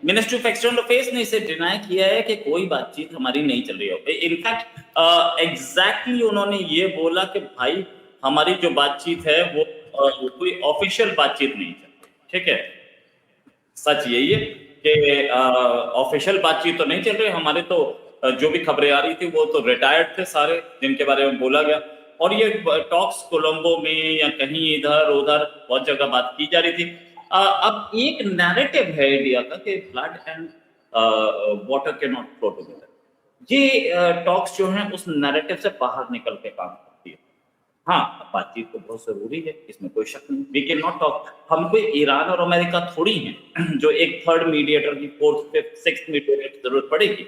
Ministry of external affairs ने इसे deny किया है कि कोई बातचीत हमारी नहीं चल रही है। इनफैक्ट एग्जैक्टली उन्होंने ये बोला कि भाई हमारी जो बातचीत है वो कोई ऑफिशियल बातचीत नहीं चल रही, ठीक है। सच यही है कि ऑफिशियल बातचीत तो नहीं चल रही हमारे, तो जो भी खबरें आ रही थी वो तो रिटायर्ड थे सारे जिनके बारे में बोला गया, और ये टॉक्स कोलंबो में या कहीं इधर उधर बहुत जगह बात की जा रही थी। अब एक नैरेटिव है इंडिया का कि blood and water can not flow together. ये टॉक्स जो हैं उस नैरेटिव से बाहर निकल के काम करती है। हाँ, बातचीत तो बहुत ज़रूरी है, इसमें कोई शक नहीं। We can not talk. हम कोई ईरान और अमेरिका थोड़ी हैं जो एक थर्ड मीडिएटर की, फोर्थ, फिफ्थ, सिक्स्थ मीडिएटर की ज़रूरत पड़ेगी।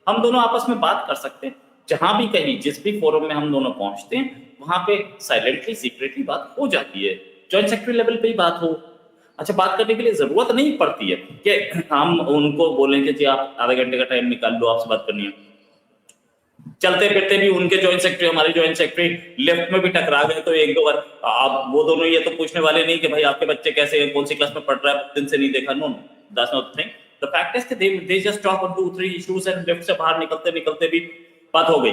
हम दोनों आपस में बात कर सकते हैं। जहाँ भी कहीं जिस भी फोरम में हम दोनों पहुँचते हैं, वहाँ पे साइलेंटली, सीक्रेटली बात हो जाती है। जॉइंट सेक्रेटरी लेवल पे ही बात हो। अच्छा, बात करने के लिए ज़रूरत नहीं पड़ती है कि हम उनको बोलें कि जी आप आधे घंटे का टाइम निकाल लो, आपसे बात करनी है। चलते फिरते भी उनके जॉइंट सेक्रेटरी, हमारे जॉइंट सेक्रेटरी लेफ्ट में भी टकरा गए तो एक दो बार आप वो दोनों ये तो पूछने वाले नहीं कि भाई आपके बच्चे कैसे हैं, कौन सी क्लास में पढ़ रहा है, दिन से नहीं देखा। No, that's not the thing. The fact is कि they just talk on 2-3 issues and left से बाहर निकलते निकलते भी बात हो गई।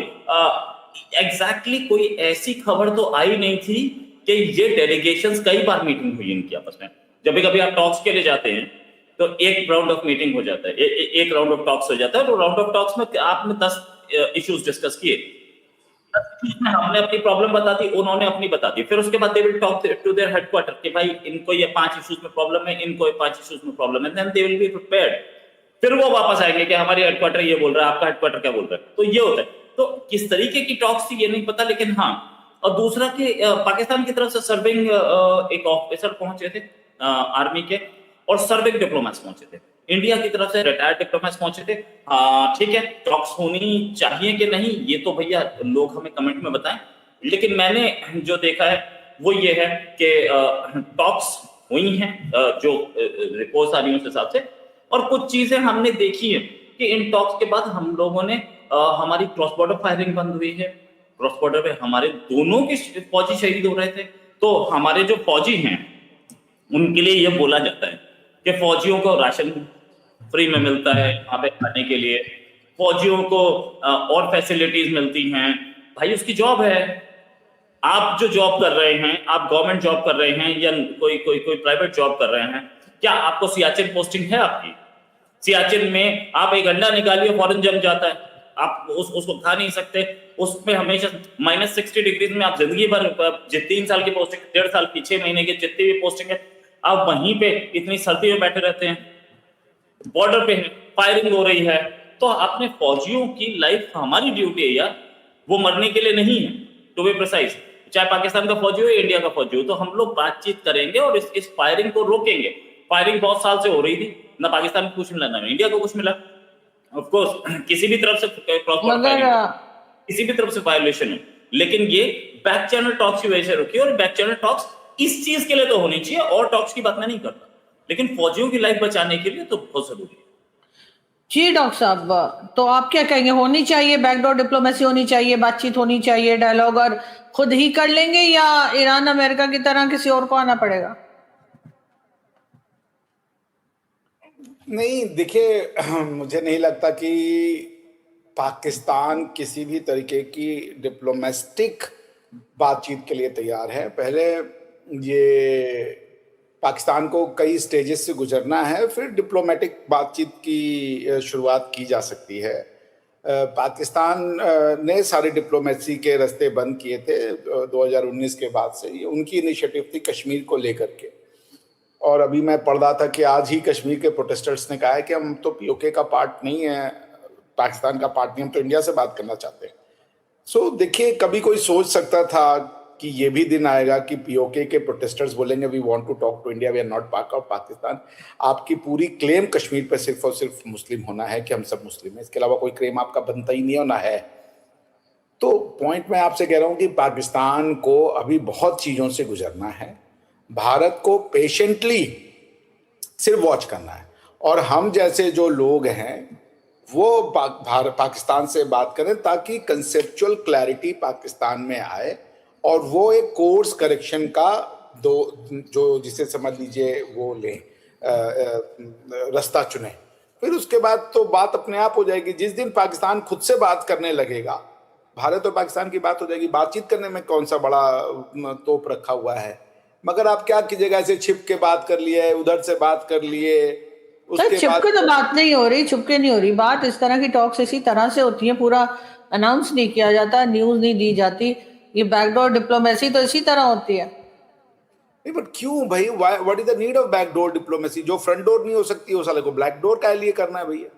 एग्जैक्टली कोई ऐसी खबर तो आई नहीं थी कि ये डेलीगेशंस, कई बार मीटिंग हुई इनकी आपस में। जब भी कभी आप टॉक्स के लिए जाते हैं तो एक राउंड ऑफ मीटिंग हो जाता है, एक राउंड ऑफ टॉक्स हो जाता है, तो राउंड ऑफ टॉक्स में आपने 10 इश्यूज डिस्कस किए। 10 इश्यूज में हमने अपनी प्रॉब्लम बता दी, उन्होंने अपनी बता दी। फिर उसके बाद they will talk to their headquarter कि भाई इनको ये 5 इश्यूज में प्रॉब्लम है, इनको ये 5 इश्यूज में प्रॉब्लम है, then they will be prepared. फिर वो वापस आएंगे कि हमारी हेडक्वार्टर ये बोल रहा है, आपका हेडक्वार्टर क्या बोल रहा है। तो ये होता है। तो किस तरीके की टॉक्स थी ये नहीं पता, लेकिन हाँ। और दूसरा कि पाकिस्तान की तरफ से सर्विंग एक ऑफिसर पहुंचे थे आर्मी के, और सर्विंग डिप्लोमेट्स पहुंचे थे। इंडिया की तरफ से रिटायर्ड डिप्लोमेट्स पहुंचे थे। ठीक है, टॉक्स होनी चाहिए कि नहीं ये तो भैया लोग हमें कमेंट में बताएं, लेकिन मैंने जो देखा है वो ये है कि टॉक्स हुई हैं जो रिपोर्ट्स आ रही हैं उस हिसाब से। और कुछ चीजें हमने देखी है कि इन टॉक्स के बाद हम लोगों ने हमारी क्रॉस बॉर्डर फायरिंग बंद हुई है। क्रॉस बॉर्डर पे हमारे दोनों के फौजी शहीद हो रहे थे। तो हमारे जो फौजी हैं उनके लिए ये बोला जाता है कि फौजियों को राशन फ्री में मिलता है वहां पे खाने के लिए, फौजियों को और फैसिलिटीज मिलती हैं। भाई उसकी जॉब है। आप जो जॉब कर रहे हैं, आप गवर्नमेंट जॉब कर रहे हैं या कोई कोई कोई प्राइवेट जॉब कर रहे हैं, क्या आपको सियाचिन पोस्टिंग है आपकी? सियाचिन में आप एक अंडा निकालिए, फौरन जम जाता है। आप उसको खा नहीं सकते। उसमें हमेशा -60 डिग्रीज में आप जिंदगी भर 3 साल की पोस्टिंग, 1.5 साल की, 6 महीने की जितनी भी पोस्टिंग है, आप वहीं पे इतनी सर्दी में बैठे रहते हैं। बॉर्डर पे है, फायरिंग हो रही है, तो अपने फौजियों की लाइफ हमारी ड्यूटी है यार, वो मरने के लिए नहीं है। टू बी प्रिसाइज, चाहे पाकिस्तान का फौजी हो या इंडिया का फौजी हो, तो हम लोग बातचीत करेंगे और इस फायरिंग को रोकेंगे। फायरिंग बहुत साल से हो रही थी, ना पाकिस्तान को कुछ मिला ना इंडिया को कुछ मिला। ऑफ कोर्स किसी भी तरफ से क्रॉस बॉर्डर मगर फायरिंग, किसी भी तरफ से वायोलेशन है, लेकिन ये बैक चैनल टॉक्स की वजह से रुकी। और बैक चैनल टॉक्स इस चीज के लिए तो होनी चाहिए, और टॉक्स की बात मैं नहीं करता, लेकिन फौजियों की लाइफ बचाने के लिए तो बहुत जरूरी है। जी डॉक्टर साहब, तो आप क्या कहेंगे, होनी चाहिए बैकडोर डिप्लोमेसी, होनी चाहिए बातचीत, होनी चाहिए डायलॉग, और खुद ही कर लेंगे या ईरान अमेरिका की तरह किसी और को आना पड़ेगा? नहीं, देखिए मुझे नहीं लगता कि पाकिस्तान किसी भी तरीके की डिप्लोमेटिक बातचीत के लिए तैयार है। पहले ये पाकिस्तान को कई स्टेजेस से गुजरना है, फिर डिप्लोमेटिक बातचीत की शुरुआत की जा सकती है। पाकिस्तान ने सारी डिप्लोमेसी के रास्ते बंद किए थे 2019 के बाद से। ये उनकी इनिशिएटिव थी कश्मीर को लेकर के। और अभी मैं पढ़ रहा था कि आज ही कश्मीर के प्रोटेस्टर्स ने कहा है कि हम तो पीओके का पार्ट नहीं है, पाकिस्तान का पार्ट नहीं, हम तो इंडिया से बात करना चाहते हैं। सो देखिए, कभी कोई सोच सकता था कि ये भी दिन आएगा कि पीओके के प्रोटेस्टर्स बोलेंगे we want to talk to India, we are not part of Pakistan. आपकी पूरी क्लेम कश्मीर पे सिर्फ और सिर्फ मुस्लिम होना है कि हम सब मुस्लिम हैं, इसके अलावा कोई क्लेम आपका बनता ही नहीं होना है। तो पॉइंट मैं आपसे कह रहा हूँ कि पाकिस्तान को अभी बहुत चीज़ों से गुजरना है। भारत को पेशेंटली सिर्फ वॉच करना है, और हम जैसे जो लोग हैं वो पाकिस्तान से बात करें ताकि कंसेप्चुअल क्लैरिटी पाकिस्तान में आए, और वो एक कोर्स करेक्शन का जो जिसे समझ लीजिए वो लें, रास्ता चुने। फिर उसके बाद तो बात अपने आप हो जाएगी। जिस दिन पाकिस्तान खुद से बात करने लगेगा, भारत और पाकिस्तान की बात हो जाएगी। बातचीत करने में कौन सा बड़ा तोप रखा हुआ है। मगर आप क्या कीजिएगा, ऐसे छिप के बात कर लिए, उधर से बात कर लिए, सर उसके बाद छिपके तो बात नहीं हो रही, छुपके नहीं हो रही बात। इस तरह की टॉक्स इसी तरह से होती है, पूरा अनाउंस नहीं किया जाता, न्यूज नहीं दी जाती। ये बैकडोर डिप्लोमेसी तो इसी तरह होती है। नहीं, बट क्यों भाई, what is the need of backdoor diplomacy? जो फ्रंट डोर नहीं हो सकती वो साले को ब्लैक डोर का लिए करना है भैया?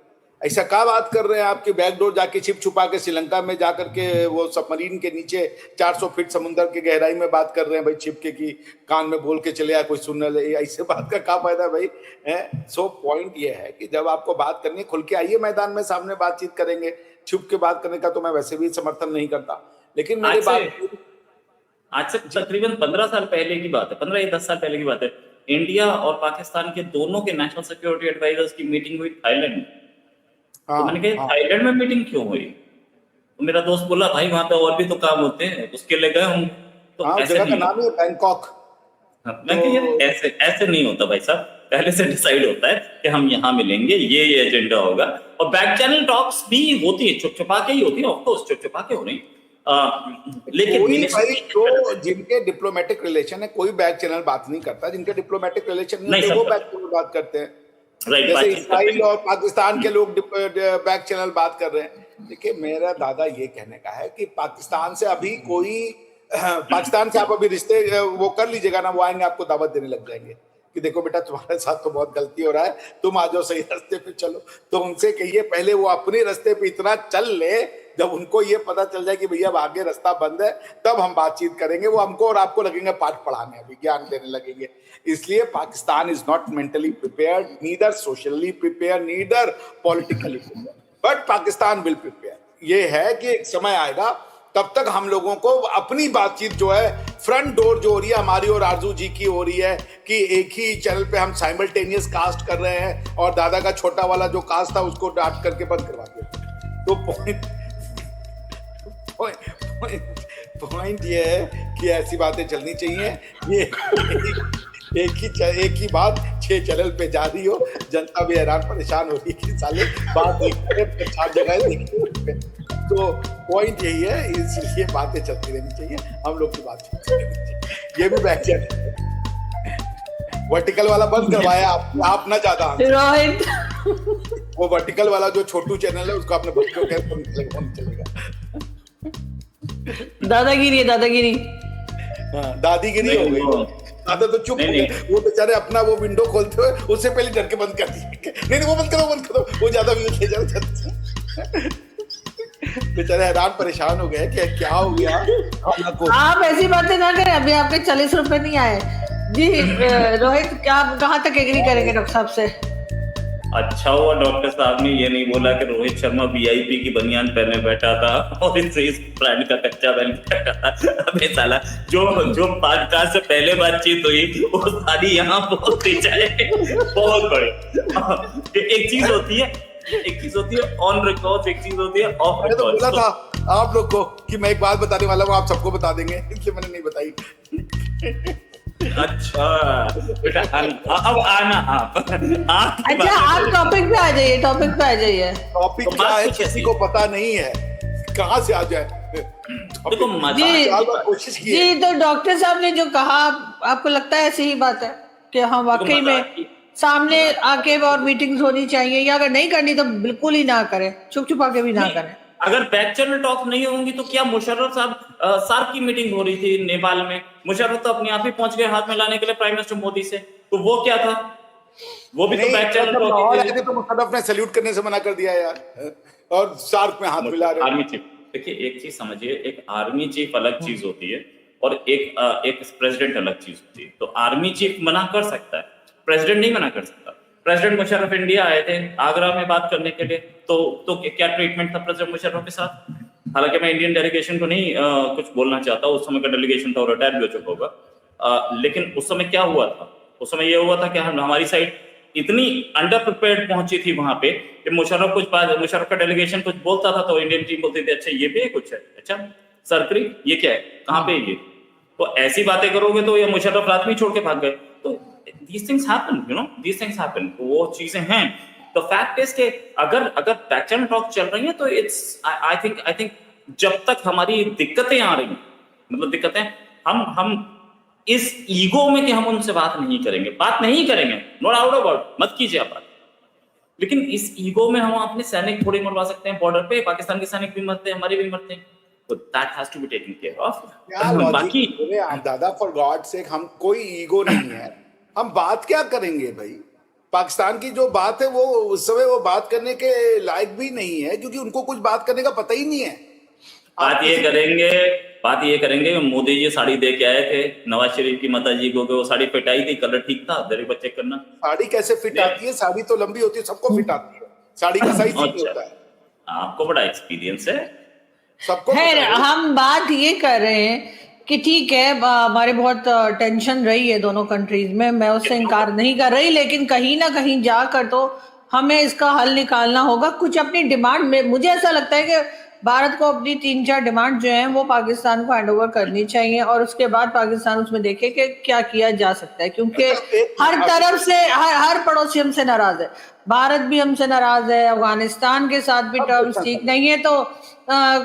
ऐसा क्या बात कर रहे हैं आपकी? बैकडोर जाके छिप छुपा के श्रीलंका में जाकर के वो सबमरीन के नीचे 400 फीट समुद्र की गहराई में बात कर रहे हैं भाई, छिपके की कान में बोल के चले आया, कोई सुन ले। ऐसे बात का क्या फायदा भाई है? सो पॉइंट ये है कि जब आपको बात करनी है, खुल के आइए मैदान में, सामने बातचीत करेंगे। छुप के बात करने का तो मैं वैसे भी समर्थन नहीं करता, लेकिन मेरी आज से तकरीबन 15 साल पहले की बात है, 15 या 10 साल पहले की बात है। इंडिया और पाकिस्तान के दोनों के नेशनल सिक्योरिटी एडवाइजर्स की मीटिंग हुई थाईलैंड में। तो मैंने कहा थाईलैंड में मीटिंग क्यों हुई? तो मेरा दोस्त बोला भाई वहां पे और भी तो काम होते हैं, उसके लिए गए हम। तो ऐसे जगह का नाम है बैंकॉक। मैं कहा ऐसे ऐसे नहीं होता भाई साहब, पहले से डिसाइड होता है कि हम यहाँ मिलेंगे, ये एजेंडा होगा। और बैक चैनल टॉक्स भी होती है, छुप छुपा के ही होती है, ऑफ कोर्स छुप छुपा के हो रही। लेकिन भाई तो जिनके डिप्लोमेटिक रिलेशन है, कोई बैक चैनल बात नहीं करता। जिनके डिप्लोमेटिक रिलेशन नहीं है वो बैक चैनल बात करते हैं। जैसे इसराइल और पाकिस्तान के लोग बैक चैनल बात कर रहे हैं। देखिए, मेरा दादा ये कहने का है कि पाकिस्तान से अभी कोई पाकिस्तान से आप अभी रिश्ते वो कर लीजिएगा ना, वो आएंगे आपको दावत देने लग जाएंगे कि देखो बेटा तुम्हारे साथ तो बहुत गलती हो रहा है, तुम आ जाओ सही रास्ते पे चलो। तो उनसे कहिए पहले वो अपने रास्ते पे इतना चल ले, जब उनको ये पता चल जाए कि भैया अब आगे रास्ता बंद है, तब हम बातचीत करेंगे। वो हमको और आपको लगेंगे पाठ पढ़ाने, अभी ज्ञान देने लगेंगे। इसलिए Pakistan is not mentally prepared, neither socially prepare, neither politically prepare, but Pakistan will prepare. ये है कि एक समय आएगा, तब तक हम लोगों को अपनी बातचीत जो है, फ्रंट डोर जो हो रही है हमारी और आरजू जी की हो रही है कि एक ही चैनल पे हम साइमल्टेनियस कास्ट कर रहे हैं, और दादा का छोटा वाला जो कास्ट था उसको डांट करके बंद करवाते हैं। तो पॉइंट ये है कि ऐसी बातें चलनी चाहिए। ये एक ही बात 6 चैनल पे जा रही हो, जनता भी हैरान परेशान हो रही है कि साले बात एक 4 जगह देखी। तो पॉइंट यही है, इसलिए बातें चलती रहनी चाहिए, हम लोग की बात चलती रहनी चाहिए। ये भी बैक चैनल वर्टिकल वाला बंद करवाया आप ना ज्यादा रोहित, वो वर्टिकल वाला जो छोटू चैनल है उसको आपने बंद कर चलेगा। दादागिरी है, दादागिरी। हाँ, दादीगिरी हो गई। दादा तो चुप हो गए, वो बेचारे अपना वो विंडो खोलते हुए उससे पहले डर के बंद कर दिए। नहीं वो बंद करो, वो ज्यादा व्यूज ले जाए। बेचारे हैरान परेशान हो गए कि क्या हो गया। आप ऐसी बातें ना करें, अभी आपके 40 रुपए नहीं आए जी। रोहित, क्या कहाँ तक एग्री करेंगे डॉक्टर साहब से? अच्छा हुआ डॉक्टर साहब ने ये नहीं बोला कि रोहित शर्मा वीआईपी की बनियान पहने बैठा था और इस ब्रांड का कच्चा बैल बैठा था। अबे साला, जो पॉडकास्ट से पहले बातचीत हुई वो सारी यहाँ पहुंचती जाए, बहुत बड़ी। एक चीज होती है ऑन रिकॉर्ड, एक चीज होती है ऑफ रिकॉर्ड। तो बोला था आप लोग को कि मैं एक बात बताने वाला हूँ, आप सबको बता देंगे, इसलिए मैंने नहीं बताई। अच्छा बेटा, अब आना आप। अच्छा, आप टॉपिक पे आ जाइए, टॉपिक पे आ जाइए। टॉपिक क्या है किसी को पता नहीं है, कहाँ से आ जाए। कोशिश की जी, तो डॉक्टर साहब ने जो कहा, आपको लगता है ऐसी ही बात है कि हम वाकई में सामने आके और मीटिंग्स होनी चाहिए, या अगर नहीं करनी तो बिल्कुल ही ना करें, छुप छुपा के भी ना करें? अगर बैक चैनल टॉक नहीं होंगी तो क्या मुशर्रफ साहब सार्क की मीटिंग हो रही थी नेपाल में, मुशर्रफ तो अपने आप ही पहुंच गए हाथ में लाने के लिए प्राइम मिनिस्टर मोदी से, तो वो क्या था? वो भी तो बैक चैनल टॉक। तो मुशर्रफ ने सैल्यूट करने से मना कर दिया यार, और सार्क में हाथ मिला रहे। आर्मी चीफ, देखिए एक चीज समझिए, एक आर्मी चीफ अलग चीज होती है और एक प्रेसिडेंट अलग चीज होती है। तो आर्मी चीफ मना कर सकता है, प्रेसिडेंट नहीं मना कर सकता। प्रेसिडेंट मुशर्रफ इंडिया आए थे आगरा में बात करने के लिए, तो क्या ट्रीटमेंट था प्रेसिडेंट मुशर्रफ के साथ? हालांकि मैं इंडियन डेलीगेशन को नहीं कुछ बोलना चाहता, उस समय का डेलीगेशन था और रिटायर भी हो चुका होगा, लेकिन उस समय क्या हुआ था? उस समय ये हुआ था कि हमारी साइड इतनी अंडर प्रिपेयर्ड पहुंची थी वहां पे कि मुशर्रफ का डेलीगेशन कुछ बोलता था तो इंडियन टीम बोलती थी अच्छा ये भी कुछ है, अच्छा सरकरी ये क्या है, कहाँ पे ये? तो ऐसी बातें करोगे तो ये मुशर्रफ रात में छोड़ के भाग गए। तो these things happen, you know, these things happen। वो चीजें हैं, द फैक्ट इज कि अगर पैटर्न टॉक चल रही है तो इट्स आई थिंक जब तक हमारी दिक्कतें आ रही हैं, मतलब दिक्कतें, हम इस ईगो में कि हम उनसे बात नहीं करेंगे, नो डाउट अबाउट, मत कीजिए आप बात, लेकिन इस ईगो में हम अपने सैनिक थोड़ी मरवा सकते हैं बॉर्डर पे, पाकिस्तान के सैनिक भी मरते हैं, हमारे भी मरते हैं, तो that has to be taken care of. क्या लॉजिक बाकी बोले आप दादा, फॉर गॉड सेक, हम कोई ईगो नहीं है, हम बात क्या करेंगे भाई? पाकिस्तान की जो बात है वो उस समय वो बात करने के लायक भी नहीं है, क्योंकि उनको कुछ बात करने का पता ही नहीं है। बात ये करेंगे मोदी जी साड़ी दे के आए थे नवाज शरीफ की माता जी को, वो साड़ी फिट आई थी, कलर ठीक था, जरा बच्चे करना। साड़ी कैसे फिट आती है? साड़ी तो लंबी होती है, सबको फिट आती है, साड़ी का साइज नहीं अच्छा, होता है, आपको बड़ा एक्सपीरियंस है। सबको खैर पता है। हम बात ये कर रहे हैं कि ठीक है, हमारे बहुत टेंशन रही है दोनों कंट्रीज में, मैं उससे इनकार नहीं कर रही, लेकिन कहीं ना कहीं जाकर तो हमें इसका हल निकालना होगा। कुछ अपनी डिमांड में, मुझे ऐसा लगता है कि भारत को अपनी 3-4 डिमांड जो है वो पाकिस्तान को हैंडओवर करनी चाहिए, और उसके बाद पाकिस्तान उसमें देखे कि क्या किया जा सकता है, क्योंकि हर तरफ से हर पड़ोसी हमसे नाराज है, भारत भी हमसे नाराज है, अफगानिस्तान के साथ भी टर्म्स ठीक नहीं है, तो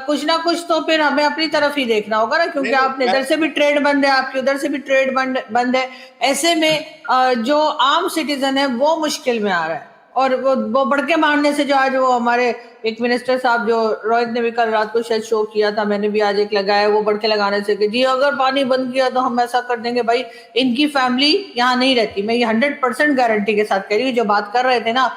कुछ ना कुछ तो फिर हमें अपनी तरफ ही देखना होगा ना, क्योंकि आपने इधर से भी ट्रेड बंद है, आपकी उधर से भी ट्रेड बंद है, ऐसे में जो आम सिटीजन है वो मुश्किल में आ रहा है। और वो बढ़के मारने से, जो आज वो हमारे एक मिनिस्टर साहब, जो रोहित ने भी कल रात को शायद शो किया था, मैंने भी आज एक लगाया, वो बढ़के लगाने से कि जी अगर पानी बंद किया तो हम ऐसा कर देंगे। भाई इनकी फैमिली यहाँ नहीं रहती, मैं ये 100% गारंटी के साथ कह रही हूँ। जो बात कर रहे थे ना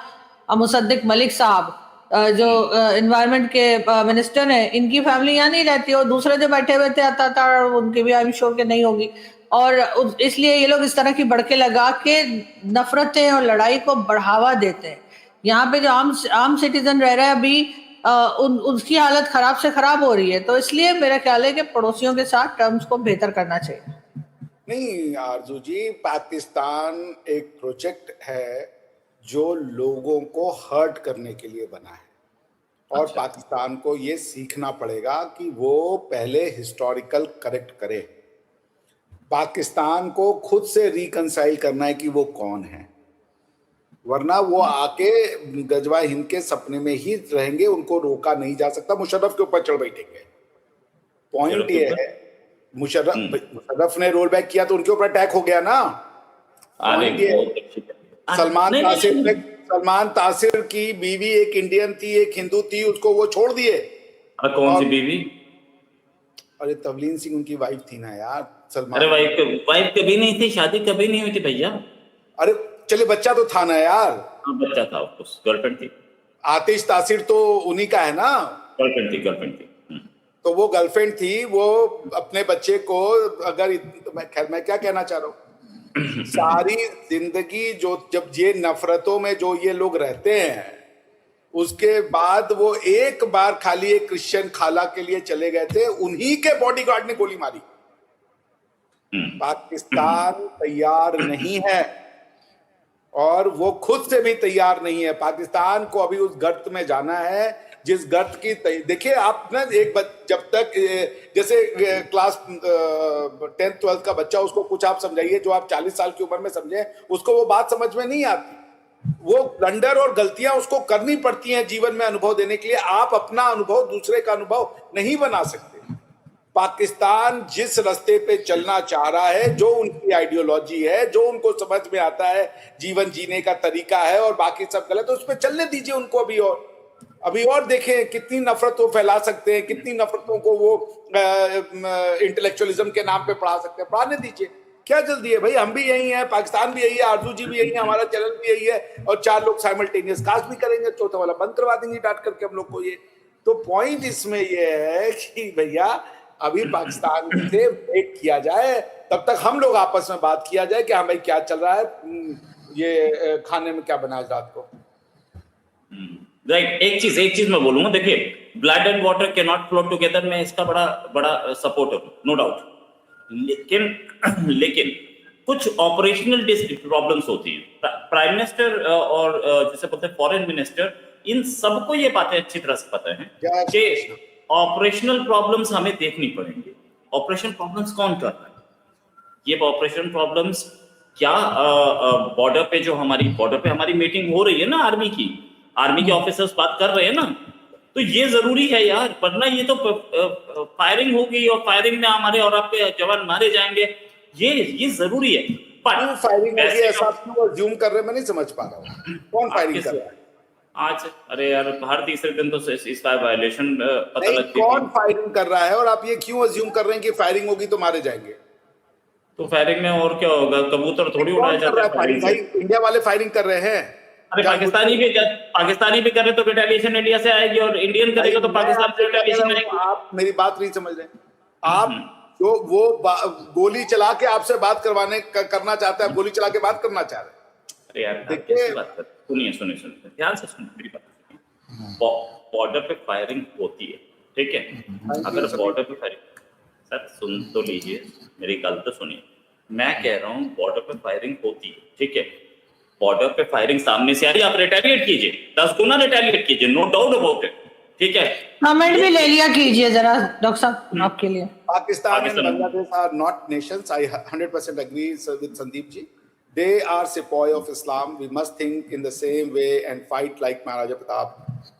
मुसद्दिक मलिक साहब, जो एनवायरनमेंट के मिनिस्टर हैं, इनकी फैमिली यहाँ नहीं रहती, और दूसरे जो बैठे हुए थे आता उनकी भी आई एम श्योर कि नहीं होगी, और इसलिए ये लोग इस तरह की बढ़के लगा के नफरतें और लड़ाई को बढ़ावा देते हैं। यहाँ पे जो आम सिटीजन रह रहा है अभी, उसकी हालत खराब से खराब हो रही है, तो इसलिए मेरा ख्याल है कि पड़ोसियों के साथ टर्म्स को बेहतर करना चाहिए। नहीं आरजू जी, पाकिस्तान एक प्रोजेक्ट है जो लोगों को हर्ट करने के लिए बना है, और अच्छा। पाकिस्तान को ये सीखना पड़ेगा कि वो पहले हिस्टोरिकल करेक्ट करे। पाकिस्तान को खुद से रिकंसाइल करना है कि वो कौन है, वरना वो आके गजवा हिंद के सपने में ही रहेंगे, उनको रोका नहीं जा सकता, मुशर्रफ के ऊपर चढ़ बैठेंगे। पॉइंट ये है, मुशर्रफ ने रोल बैक किया तो उनके ऊपर अटैक हो गया ना। पॉइंट ये है, सलमान तासिर की बीवी एक इंडियन थी, एक हिंदू थी, उसको वो छोड़ दिए। कौन सी बीवी? अरे तवलीन सिंह उनकी वाइफ थी ना यार, सलमान। अरे वाइफ कभी नहीं थी, शादी कभी नहीं हुई थी भैया। अरे चले बच्चा तो था ना यार। हाँ बच्चा था, गर्लफ्रेंड थी। आतिश तासिर तो उन्हीं का है ना। गर्लफ्रेंड थी। तो वो गर्लफ्रेंड थी, वो अपने बच्चे को, अगर मैं क्या कहना चाह रहा हूँ, सारी जिंदगी जो जब ये नफरतों में जो ये लोग रहते हैं, उसके बाद वो एक बार खाली एक क्रिश्चियन खाला के लिए चले गए थे, उन्हीं के बॉडीगार्ड ने गोली मारी। पाकिस्तान तैयार नहीं है, और वो खुद से भी तैयार नहीं है। पाकिस्तान को अभी उस गर्त में जाना है जिस गर्त की देखिए आप ना, जब तक जैसे क्लास 10th 12th का बच्चा, उसको कुछ आप समझाइए जो आप 40 साल की उम्र में समझे, उसको वो बात समझ में नहीं आती। वो ब्लंडर और गलतियां उसको करनी पड़ती हैं जीवन में अनुभव देने के लिए। आप अपना अनुभव दूसरे का अनुभव नहीं बना सकते। पाकिस्तान जिस रास्ते पे चलना चाह रहा है, जो उनकी आइडियोलॉजी है, जो उनको समझ में आता है, जीवन जीने का तरीका है, और बाकी सब गलत है, उस पर चलने दीजिए उनको। अभी और देखें कितनी नफरत वो फैला सकते हैं, कितनी नफरतों को वो इंटेलेक्चुअलिज्म के नाम पे पढ़ा सकते हैं। पढ़ाने दीजिए, क्या जल्दी है भाई? हम भी यही हैं, पाकिस्तान भी यही है, आरजू जी भी यही है, हमारा चैनल भी यही है, और 4 लोग साइमल्टेनियस कास्ट भी करेंगे, चौथा वाला बंद करवा देंगे डांट करके हम लोग को। ये तो पॉइंट इसमें ये है कि भैया अभी पाकिस्तान से वेट किया जाए, तब तक हम लोग आपस में बात किया जाए कि हाँ भाई क्या चल रहा है, ये खाने में क्या बना है रात को। राइट, एक चीज मैं बोलूंगा, देखिए blood and water can not flow together, मैं इसका बड़ा सपोर्टर हूं, नो डाउट। लेकिन कुछ ऑपरेशनल प्रॉब्लम्स होती है। प्राइम मिनिस्टर और जैसे बोलते हैं फॉरेन मिनिस्टर, इन सबको ये बातें अच्छी तरह से पता है कि ऑपरेशनल प्रॉब्लम्स हमें देखनी पड़ेंगी। ऑपरेशन प्रॉब्लम्स कौन कर रहा है? ये ऑपरेशन प्रॉब्लम्स क्या बॉर्डर पे जो हमारी बॉर्डर पे हमारी मीटिंग हो रही है ना आर्मी के ऑफिसर्स बात कर रहे हैं ना, तो ये जरूरी है यार, वरना ये तो फायरिंग होगी और फायरिंग में हमारे और आपके जवान मारे जाएंगे, ये जरूरी है। क्यों फायरिंग होगी वैसे ऐसा आप क्यों अज्यूम कर रहे हैं, मैं नहीं समझ पा रहा हूँ, कौन फायरिंग कर रहा है? आज अरे यार हर तीसरे दिन तो इसका वायलेशन पता नहीं, लगती कौन थी। फायरिंग कर रहा है और आप ये क्यों अज्यूम कर रहे हैं कि फायरिंग होगी तो मारे जाएंगे? तो फायरिंग में और क्या होगा, कबूतर थोड़ी कौन उड़ाए कर जाते रहा हैं है फायरिंग? फायरिंग से। भाई इंडिया वाले फायरिंग कर रहे हैं। अरे पाकिस्तानी भी कर रहे तो रिटेलिएशन इंडिया से आएगी, और इंडियन करेगा तो पाकिस्तान से रिटेलिएशन आएगी। आप मेरी बात नहीं समझ रहे। आप जो वो गोली चला के आपसे बात करना चाहता है, गोली चला के बात करना चाह रहे हैं। अरे यार देखिए- कैसी बात कर, सुनिए ध्यान से सुनिए मेरी बात। बॉर्डर पे फायरिंग होती है, ठीक है, अगर बॉर्डर पे फायरिंग, सर सुन तो लीजिए, मेरी गल तो सुनिए। मैं कह रहा हूँ बॉर्डर पे फायरिंग होती है, ठीक है, बॉर्डर पे फायरिंग सामने से आ रही है, आप रिटेलिएट कीजिए, 10 गुना रिटेलिएट कीजिए, नो डाउट अबाउट इट, ठीक है। कमेंट भी ले लिया कीजिए जरा डॉक्टर साहब आपके लिए। Pakistan and Bangladesh are not nations. I 100% agree with Sandeep ji. They are sepoy of Islam. We must think in the same way and fight like Maharaja Pratap,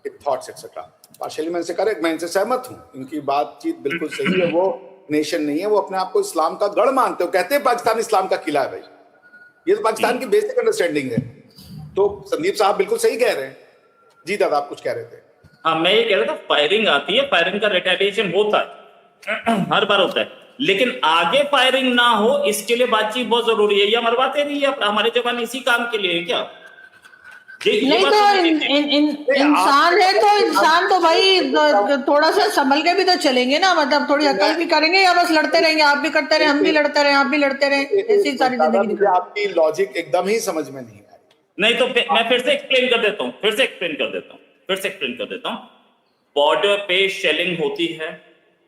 with thoughts etc. Partially मैं इनसे correct, मैं इनसे सहमत हूँ, इनकी बातचीत बिल्कुल सही है। वो नेशन नहीं है, वो अपने आप को इस्लाम का गढ़ मानते हो, कहते हैं पाकिस्तान इस्लाम का किला है। भाई ये तो पाकिस्तान की बेसिक अंडरस्टैंडिंग है। तो संदीप साहब बिल्कुल सही कह रहे हैं। जी दादा आप कुछ कह रहे थे? हाँ मैं ये कह रहा था, फायरिंग आती है, फायरिंग का रिटेलिएशन होता है, हर बार होता है, लेकिन आगे फायरिंग ना हो इसके लिए बातचीत बहुत जरूरी है। ये मरवाते नहीं है हमारे जवान, इसी काम के लिए है क्या? नहीं तो इंसान है तो इंसान तो भाई थोड़ा सा संभल के भी तो चलेंगे ना, मतलब थोड़ी अकल भी करेंगे, या बस लड़ते रहेंगे? आप भी करते रहे, हम भी लड़ते रहे, आप भी लड़ते रहे, ऐसी सारी जिंदगी। आपकी लॉजिक एकदम ही समझ में नहीं आई। नहीं तो मैं फिर से एक्सप्लेन कर देता हूँ, बॉर्डर पे शेलिंग होती है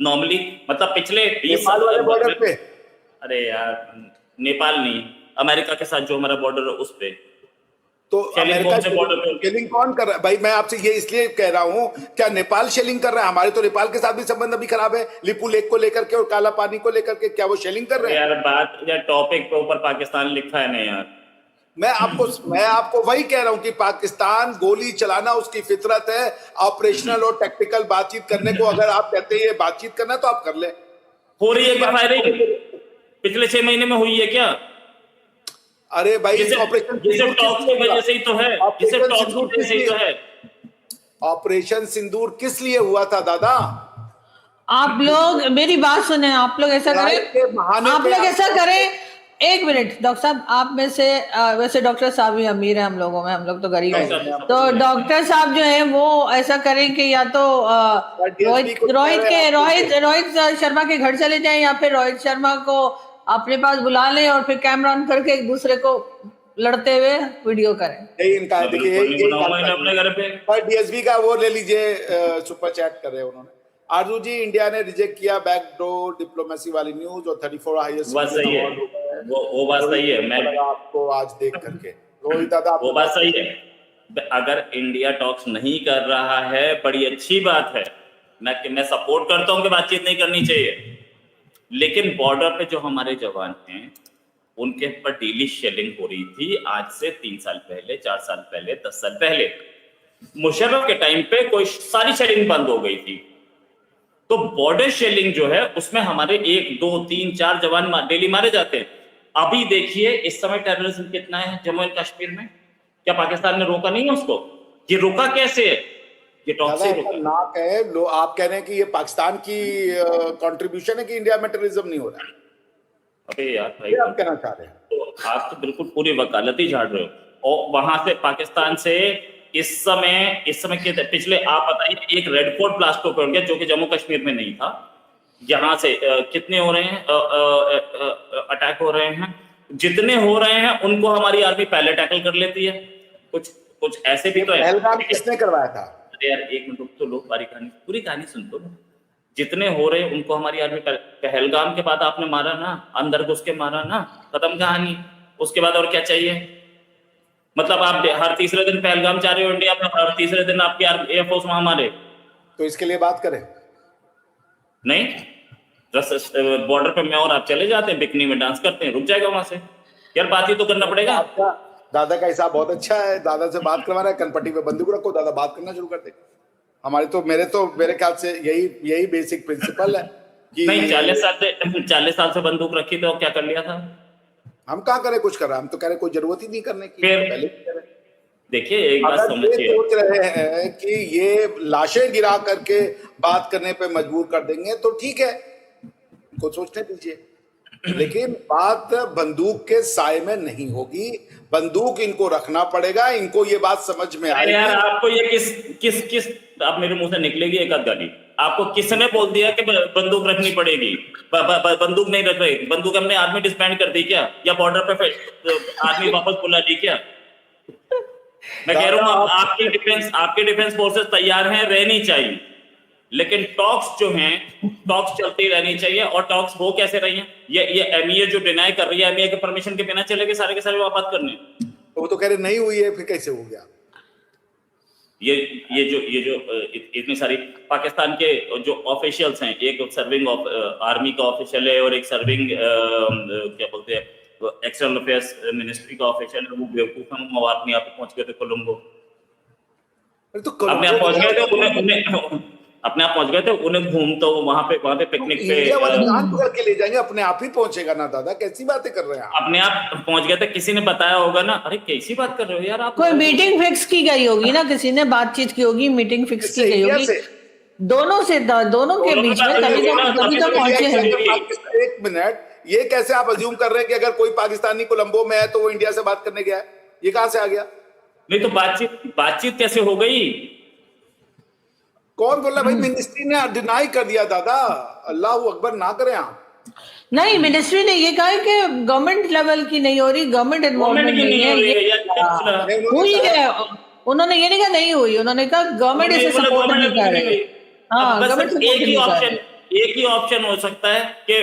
नॉर्मली, मतलब पिछले 20 साल वाले बॉर्डर पे। अरे यार नेपाल नहीं, अमेरिका के साथ जो हमारा बॉर्डर है उस पे, तो अमेरिका से बॉर्डर पे शेलिंग कौन कर रहा है? भाई मैं आपसे ये इसलिए कह रहा हूँ, क्या नेपाल शेलिंग कर रहा है? हमारे तो नेपाल के साथ भी संबंध अभी खराब है, लिपू लेक को लेकर के और काला पानी को लेकर के, क्या वो शेलिंग कर रहे हैं? यार बात या टॉपिक पे ऊपर पाकिस्तान लिखा है नहीं यार। मैं आपको वही कह रहा हूं कि पाकिस्तान गोली चलाना उसकी फितरत है। ऑपरेशनल और टैक्टिकल बातचीत करने को अगर आप कहते हैं ये बातचीत करना तो आप कर ले। हो रही है क्या फायरिंग? पिछले 6 महीने में हुई है क्या? अरे भाई ऑपरेशन की वजह से ही तो है, ऑपरेशन सिंदूर किस लिए हुआ था दादा? आप लोग मेरी बात सुने, आप लोग ऐसा करें, एक मिनट डॉक्टर साहब, आप में से वैसे डॉक्टर साहब ही अमीर है हम लोगों में, हम लोग तो गरीब हैं, तो डॉक्टर साहब जो है वो ऐसा करें कि या तो रोहित शर्मा के घर चले जाएं, या फिर रोहित शर्मा को अपने पास बुला लें और फिर कैमरा ऑन करके एक दूसरे को लड़ते हुए वीडियो करें। इनका देखिए अपने घर पे डीएसपी का वो ले लीजिए, सुपर चैट कर रहे हैं उन्होंने। आरजू जी, इंडिया ने रिजेक्ट किया बैकडोर डिप्लोमेसी वाली न्यूज और 34 हाईएस्ट बात सही है, वो बात सही है। मैं आपको आज देख करके रोहित दादा वो बात सही है, अगर इंडिया टॉक्स नहीं कर रहा है बड़ी अच्छी बात है, मैं सपोर्ट करता हूं कि बातचीत नहीं करनी चाहिए, लेकिन बॉर्डर पे जो हमारे जवान हैं उनके पर डेली शेलिंग हो रही थी आज से 3 साल पहले, 4 साल पहले, 10 साल पहले। मुशर्रफ के टाइम पे कोई सारी शेलिंग बंद हो गई थी, तो बॉर्डर शेलिंग जो है उसमें हमारे 1, 2, 3, 4 जवान डेली मारे जाते हैं। अभी देखिए इस समय टेररिज्म कितना है जम्मू एंड कश्मीर में, क्या पाकिस्तान ने रोका नहीं है उसको? ये रोका कैसे है? ये टॉक्सिक नाक है। आप कह रहे हैं कि ये पाकिस्तान की कंट्रीब्यूशन है कि इंडिया में टेररिज्म नहीं हो रहा है? अबे यार भाई, आप कहना चाह रहे हैं? तो आप तो बिल्कुल पूरी वकालत ही झाड़ रहे हो। और वहां से पाकिस्तान से इस समय के पिछले आप बताइए, एक रेड फोर्ट ब्लास्ट हो गया जो कि जम्मू कश्मीर में नहीं था। यहाँ से कितने हो रहे हैं अटैक हो रहे हैं, जितने हो रहे हैं उनको हमारी आर्मी पहले टैकल कर लेती है। कुछ ऐसे भी तो है। पहलगाम किसने करवाया था? अरे यार एक मिनट तो लो, पूरी कहानी सुन तो लो। जितने हो रहे उनको हमारी आर्मी पहलगाम के बाद आपने मारा ना, अंदर घुस के मारा ना, खत्म कहानी। उसके बाद और क्या चाहिए? मतलब आप हर तीसरे दिन पहलगाम जा रहे हो इंडिया में, हर तीसरे दिन आपकी एयरफोर्स वहां मारे, तो इसके लिए बात करें? नहीं, बॉर्डर पे मैं और आप चले जाते हैं, बिकनी में डांस करते हैं, रुक जाएगा वहां से। यार बात ही तो करना पड़ेगा। आपका दादा का हिसाब बहुत अच्छा है, दादा से बात करवाना है, कनपट्टी पे बंदूक रखो, दादा बात करना शुरू कर दे। हमारे तो मेरे ख्याल से यही बेसिक प्रिंसिपल है कि नहीं 40 साल से बंदूक रखी तो क्या कर लिया था? हम कहाँ करें कुछ कर रहा, हम तो कह रहे कोई जरूरत ही नहीं करने की, फिर पहले भी करें। देखिए एक बात अगर ये समझिए, सोच रहे हैं कि ये लाशें गिरा करके बात करने पे मजबूर कर देंगे तो ठीक है, इनको सोचने दीजिए, लेकिन बात बंदूक के साए में नहीं होगी, बंदूक इनको रखना पड़ेगा, इनको ये बात समझ में अरे आएगी। यार आपको ये किस आप मेरे मुंह से निकलेगी एक आध गाली, आपको किसने बोल दिया कि बंदूक रखनी पड़ेगी? बंदूक नहीं रख रही, बंदूक हमने आर्मी डिस्बैंड कर दी क्या, या बॉर्डर पे आर्मी वापस बुला दी क्या? मैं कह रहा हूँ आपके डिफेंस फोर्सेस तैयार हैं, रहनी चाहिए, लेकिन टॉक्स जो हैं, टॉक्स चलती रहनी चाहिए। और टॉक्स हो कैसे रही हैं? ये एमईए जो डिनाई कर रही है, एमईए के परमिशन के बिना चलेगी सारे के सारे बात करने। तो वो तो कह रहे नहीं हुई है, फिर कैसे हो गया? ये जो इतनी सारी पाकिस्तान के जो ऑफिशियल्स हैं, एक सर्विंग आर्मी का ऑफिशियल है और एक सर्विंग क्या बोलते हैं एक्सटर्नल अफेयर्स मिनिस्ट्री का ऑफिशियल है, वो बेवकूफ हैं, वो अपने आप पहुंच गए थे कोलंबो। तो अपने आप पहुंच गए थे, अपने आप पहुंच गए थे, उन्हें घूमते वहां पे पिकनिक पे इंडिया वाले कान पकड़ के ले जाएंगे, अपने आप ही पहुंचेगा ना दादा, कैसी बातें कर रहे हैं आप? अपने आप पहुंच गए थे, किसी ने बताया होगा ना। अरे कैसी बात कर रहे हो यार आप? कोई मीटिंग फिक्स की गई होगी ना, किसी ने बातचीत की होगी, मीटिंग फिक्स की गई इंडिया होगी से दोनों के बीच में, तभी तो पहुंचे हैं। एक मिनट, ये कैसे आप अज्यूम कर रहे हैं कि अगर कोई पाकिस्तानी कोलंबो में है तो वो इंडिया से बात करने गया है? ये कहां से आ गया? नहीं तो बातचीत कैसे हो गई? कौन बोल रहा भाई? मिनिस्ट्री ने डिनाई कर दिया दादा, अल्लाह अकबर ना करें आप। नहीं, मिनिस्ट्री ने ये कहा है कि गवर्नमेंट लेवल की नहीं हो रही, गवर्नमेंट इन्वॉल्वमेंट नहीं है, ये हुई है। उन्होंने ये नहीं कहा नहीं हुई, उन्होंने कहा गवर्नमेंट इसे सपोर्ट नहीं कर रही। हाँ, गवर्नमेंट एक ही ऑप्शन हो सकता है कि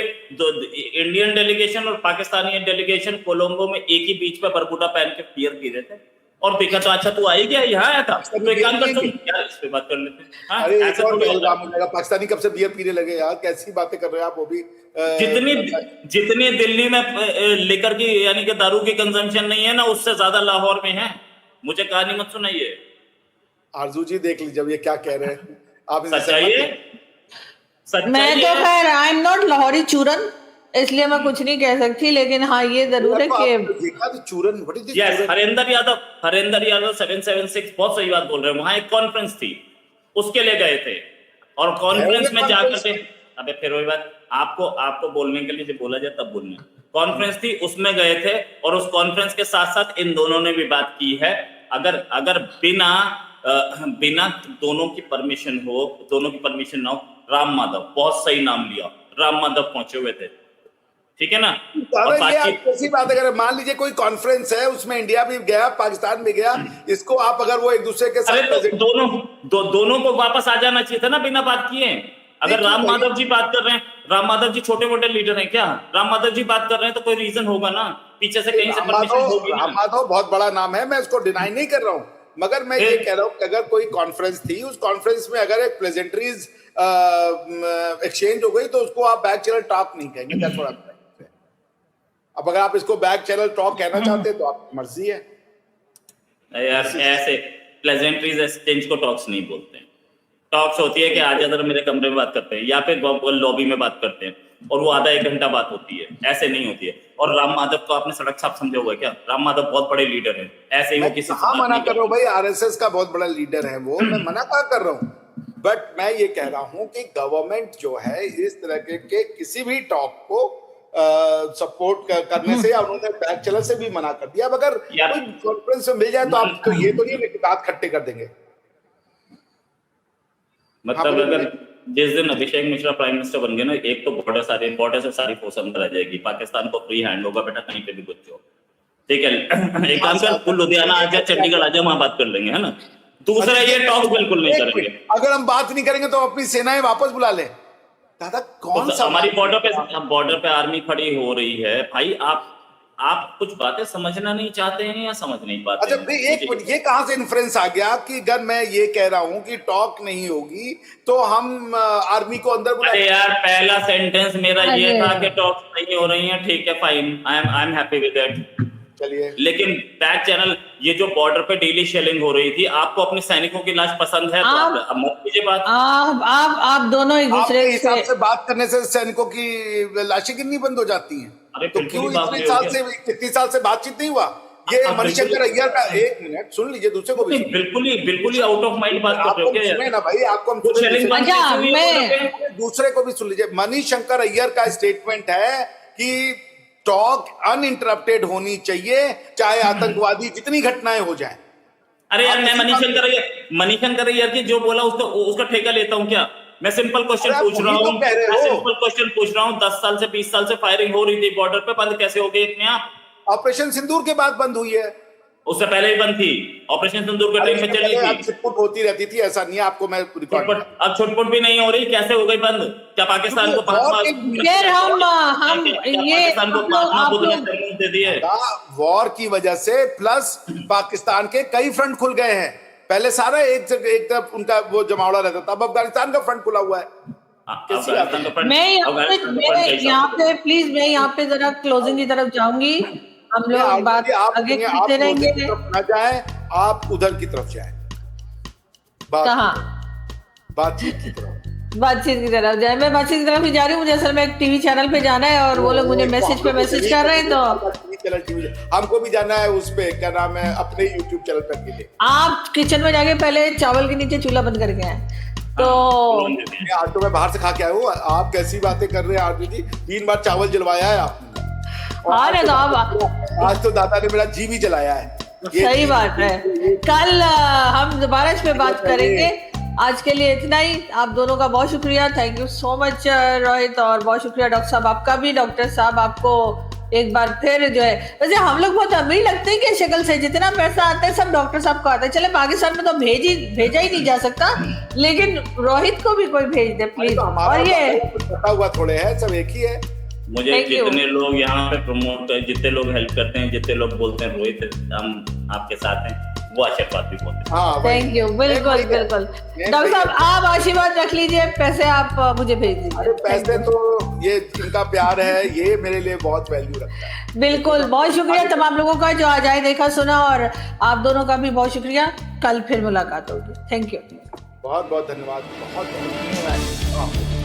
इंडियन डेलीगेशन और पाकिस्तानी डेलीगेशन कोलंबो में एक ही बीच पे बरमूडा पहन के बियर पी रहे थे और देखा तो अच्छा तू आई क्या, यहाँ आया था, तो एक काम कर तुम यार इस पे बात कर लेते हैं। हाँ, अरे ऐसा थोड़ी होता है। पाकिस्तानी कब से बियर पीने लगे यार? कैसी बातें कर रहे हैं आप? वो भी जितनी दिल्ली में लेकर की यानी कि दारू की कंजम्पशन नहीं है ना, उससे ज्यादा लाहौर में है। मुझे कहानी मत सुनाइए। आरजू जी देख लीजिए अब ये क्या कह रहे हैं आप। मैं तो खैर आई एम नॉट लाहौरी चूरन, इसलिए मैं कुछ नहीं कह सकती, लेकिन हाँ ये जरूर है कि चूरन हरेंद्र यादव 776 बहुत सही बात बोल रहे हैं। वहां एक कॉन्फ्रेंस थी, उसके लिए गए थे और कॉन्फ्रेंस में जाकर के अबे फिर वही बात, आपको बोलने के लिए जो बोला जाए तब बोलना। कॉन्फ्रेंस थी, उसमें गए थे और उस कॉन्फ्रेंस के साथ साथ इन दोनों ने भी बात की है। अगर बिना दोनों की परमिशन ना हो, राम माधव, बहुत सही नाम लिया, राम माधव पहुंचे हुए थे, ठीक है ना। और ये कैसी बात है? अगर मान लीजिए कोई कॉन्फ्रेंस है, उसमें इंडिया भी गया, पाकिस्तान भी गया, इसको आप अगर वो एक दूसरे के साथ दोनों को वापस आ जाना चाहिए था ना बिना बात किए। अगर राम माधव जी बात कर रहे हैं, राम माधव जी छोटे मोटे लीडर हैं क्या? राम माधव जी बात कर रहे हैं तो कोई रीजन होगा ना, पीछे से कहीं से परमिशन होगी। राम माधव बहुत बड़ा नाम है, मैं उसको डिनाई नहीं कर रहा हूँ, मगर मैं ये कह रहा हूँ कि अगर कोई कॉन्फ्रेंस थी, उस कॉन्फ्रेंस में अगर एक प्लेजेंटरीज एक्सचेंज हो गई तो उसको आप बैक चैनल टॉक नहीं कहेंगे। That's what I am saying. अब अगर आप इसको बैक चैनल टॉक कहना चाहते हैं तो आपकी मर्जी है यार। ऐसे प्लेजेंटरीज एक्सचेंज को टॉक्स नहीं बोलते हैं। टॉक्स होती है कि आज अगर मेरे कमरे में बात करते हैं या फिर लॉबी में बात करते हैं और वो आधा एक घंटा बात होती है, ऐसे नहीं होती है। और राम माधव को आपने सड़क छाप समझा हुआ है क्या? राम माधव बहुत बड़े लीडर हैं, ऐसे ही वो किसी से मना कर रहा हूँ भाई, आरएसएस का बहुत बड़ा लीडर है वो, मैं मना कहाँ कर रहा हूँ, बट मैं ये कह रहा हूँ कि गवर्नमेंट जो है इस तरह के किसी भी टॉक को सपोर्ट करने से, या उन्होंने बैक चैनल से भी मना कर दिया। अब अगर कोई कॉन्फ्रेंस में मिल जाए तो आप तो ये तो नहीं है दांत खट्टे कर देंगे। मतलब अगर जिस दिन अभिषेक मिश्रा प्राइम मिनिस्टर बन गए ना, एक तो बॉर्डर से सारी फोर्स अंदर आ जाएगी, पाकिस्तान को फ्री हैंड होगा, बेटा कहीं पे भी कुछ हो, ठीक है। एक काम कर, कुल लुधियाना आ जा, चंडीगढ़ आ जा, वहां बात कर लेंगे, है ना। दूसरा ये टॉक बिल्कुल नहीं करेंगे। अगर हम बात नहीं करेंगे तो अपनी सेनाएं वापस बुला ले दादा। कौन सा हमारी बॉर्डर पे आर्मी खड़ी हो रही है भाई, आप कुछ बातें समझना नहीं चाहते हैं या समझ नहीं पाते अच्छा हैं? भाई एक मिनट, ये कहाँ से इन्फ्लुएंस आ गया कि अगर मैं ये कह रहा हूँ कि टॉक नहीं होगी तो हम आर्मी को अंदर बुला। अरे यार, पहला सेंटेंस मेरा ये अरे। था कि टॉक्स नहीं हो रही हैं, ठीक है, fine, I am happy with that. चलिए, लेकिन बैक चैनल, ये जो बॉर्डर पे डेली शेलिंग हो रही थी, आपको अपने सैनिकों की लाश पसंद है तो आप मत कीजिए बात। आप दोनों एक आपके दूसरे हिसाब से से बात करने से सैनिकों की लाशें गिरनी बंद हो जाती हैं? अरे तो बिल्कुल क्यों ही बात इतने नहीं साल होगी। से, कितनी साल से बातचीत नहीं हुआ? ये आप मणिशंकर बिल्कुल- अय्यर का, एक मिनट सुन लीजिए, दूसरे को भी सुनिए। बिल्कुल ही आउट ऑफ माइंड बात कर रहे हो आपको क्या सुने यार? ना भाई, आपको हम वो सुने, शेलिंग बंद अच्छा, कैसे हुई है मैं- बॉर्डर पे? दूसरे को भी सुन लीजिए। मणिशंकर अय्यर का स्टेटमेंट है कि टॉक अनइंटरप्टेड होनी चाहिए, चाहे आतंकवादी जितनी घटनाएं हो जाए। अरे यार, आप मैं किसी मणिशंकर अय्यर की जो बोला उसका ठेका लेता हूँ क्या? मैं सिंपल क्वेश्चन अरे आप पूछ रहा वही तो हूँ, कह रहे मैं हो। सिंपल क्वेश्चन पूछ रहा हूँ। 10 साल से 20 साल से फायरिंग हो रही थी बॉर्डर पे, बंद कैसे हो गई इतने आप? ऑपरेशन सिंदूर के बाद बंद हुई है। उससे पहले ही बंद थी, ऑपरेशन सिंदूर के टाइम पे चली अब थी। छिटपुट होती रहती थी, ऐसा नहीं है, आपको मैं रिकॉर्ड छुटपुट, अब छुटपुट भी नहीं हो रही, कैसे हो गई बंद? क्या पाकिस्तान को फिर हम ये पाकिस्तान को आप लोग- महात्मा बुद्ध ने आप लोग- तरमीम दे दी है। वॉर की वजह से प्लस पाकिस्तान के कई फ्रंट खुल गए हैं। पहले सारा एक तरफ उनका वो जमावड़ा रहता था, अब अफगानिस्तान का फ्रंट खुला हुआ है। कैसी बात है? अफगानिस्तान का फ्रंट- मैं अफगानिस्तान का फ्रंट कैसा? यहाँ पे प्लीज, मैं यहाँ पे जरा क्लोजिंग की तरफ जाऊंगी। हम लोग बात आप आगे सुनिए, आप करते क्लोजिंग की रहेंगे। तरफ न जाएं, आप उधर की तरफ जाएं, कहाँ? बातचीत की तरफ। बातचीत की तरफ जाए, मैं बातचीत की तरफ ही जा रही हूँ। मुझे असल में एक टीवी चैनल पे जाना है और वो लोग मुझे मैसेज पे मैसेज कर रहे हैं, तो हमको भी जाना है उस पे, क्या नाम है, अपने यूट्यूब चैनल पर के लिए। आप किचन में जाके पहले चावल के नीचे चूल्हा बंद करके आए। तो आज तो मैं बाहर से खा के आया हूँ, आप कैसी बातें कर रहे हैं आरती जी? 3 बार चावल जलवाया है आपने। और हाँ ना, तो आज तो दादा ने मेरा जी भी जलाया है। सही बात है। कल हम दोबारा इस पे बात करेंगे। आज के लिए इतना ही। आप दोनों का बहुत शुक्रिया, thank you so much Rohit, और बहुत शुक्रिया डॉक्टर साहब आपका भी। डॉक्टर साहब आपको एक बार फिर जो है, वैसे हम लोग बहुत अमीर लगते हैं कि शक्ल से, जितना पैसा आता है सब डॉक्टर साहब को आता है। चले पाकिस्तान में तो भेजा ही नहीं जा सकता, लेकिन रोहित को भी कोई भेज दे प्लीज। और ये पता हुआ थोड़े है, सब एक ही है। मुझे Thank you. जितने लोग यहाँ पे प्रमोट, जितने लोग हेल्प करते हैं, जितने लोग बोलते हैं रोहित हम आपके साथ हैं, वो आशीर्वाद भी बोलते हैं। हाँ, थैंक यू, बिल्कुल बिल्कुल। डॉक्टर साहब आप आशीर्वाद रख लीजिए, पैसे आप मुझे भेज अरे दीजिए। पैसे तो ये इनका प्यार है, ये मेरे लिए बहुत वैल्यू रखता है। बिल्कुल, बहुत शुक्रिया तमाम लोगों का जो आज आए, देखा, सुना, और आप दोनों का भी बहुत शुक्रिया। कल फिर मुलाकात होगी। Thank you. बहुत बहुत धन्यवाद, बहुत धन्यवाद।